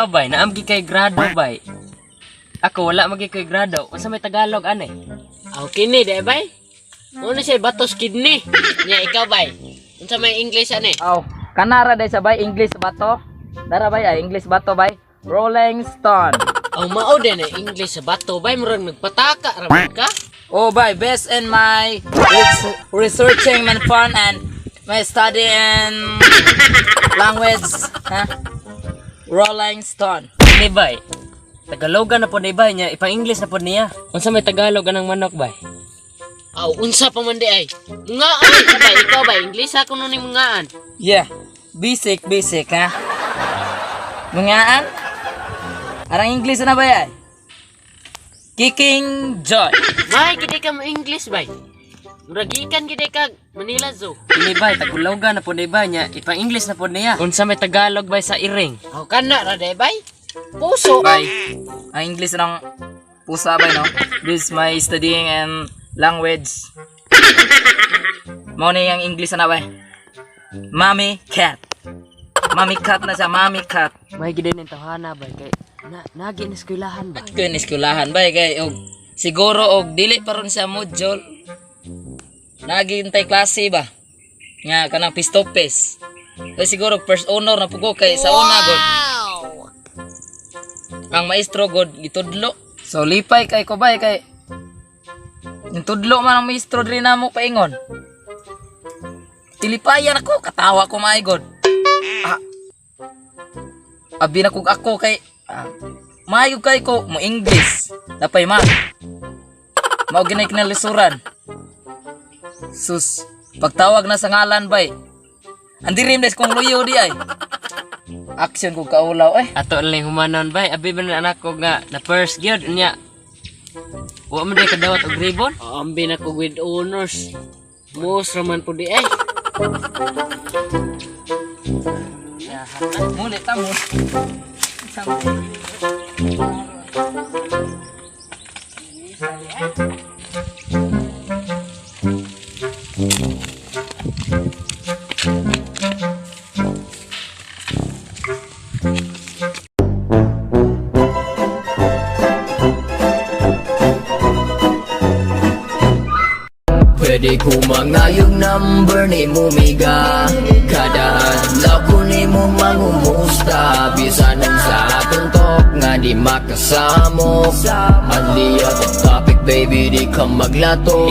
ikaw bay, naamgi kay grado bay. Ako wala magi kay grado. Unsa may Tagalog ane? Aw kini de bay. Ano siya batos kidney? Nya ikaw bay. Unsa may English ane? Aw, kanara day sa bay English bato. Dara bay English bato bay. Rolling Stone. Aw mao din English sa bato bay murag nagpataka ra ka. Oh bay, best in my researching man fun and my study in language, ha? Rolling Stone. Ni bay. Tagalogan na po ni bay niya, ipang-English na po niya. Unsa may Tagalog anang manok bay? Aw unsa pa man di ay? Mungaan ka bay, ikaw bay English ako no ni mungaan. Yeah, basic ha? Mungaan? Arang English na ba yan? Kicking joy. May gid ka mo English bay. Murag gikan gid ka Manila Zoo. Ni bay, tagalogan na po ni bay niya, ipang-English na po niya. Unsa may Tagalog bay sa iring? Aw kana ra de bay. Puso. Bay, ang English ng pusa bay, no? This is my studying and language. Mao ni ang English na bay. Mommy cat. Mommy cat na siya, mommy cat. May gid din tawhana bay kay nagi ni eskwelahan ba? Kaya eskulahan bay kay og siguro og dili pa ron siya module. Nagintay klase ba? Nga kanang pistopes. Kaya siguro first honor na pugo kay sa una god. Ang maestro god gitudlo. So lipay kay ko bay kay nitudlo man ang maestro diri namo paingon. Tilipayan ako, katawa ko may god. Abi na kog ako kay maayo kay ko mo English. Napay man. Mao ginay kinalisuran. Sus, pagtawag na sa ngalan bay. Andirim des kong luyo di ay. Action ko kaulaw eh. Ato lang humanon bay, abi man anak ko nga na first gyud nya. Wa man day kadawat og ribbon. Ambi na ko with honors. Most raman po di ay. Muli tamo. Pwede ko mangayong number ni Mumiga. Kada adlaw ko ni mo mangumusta. Bisan ang sa tuntok nga di makasamo. Anli at topic baby di ka maglato.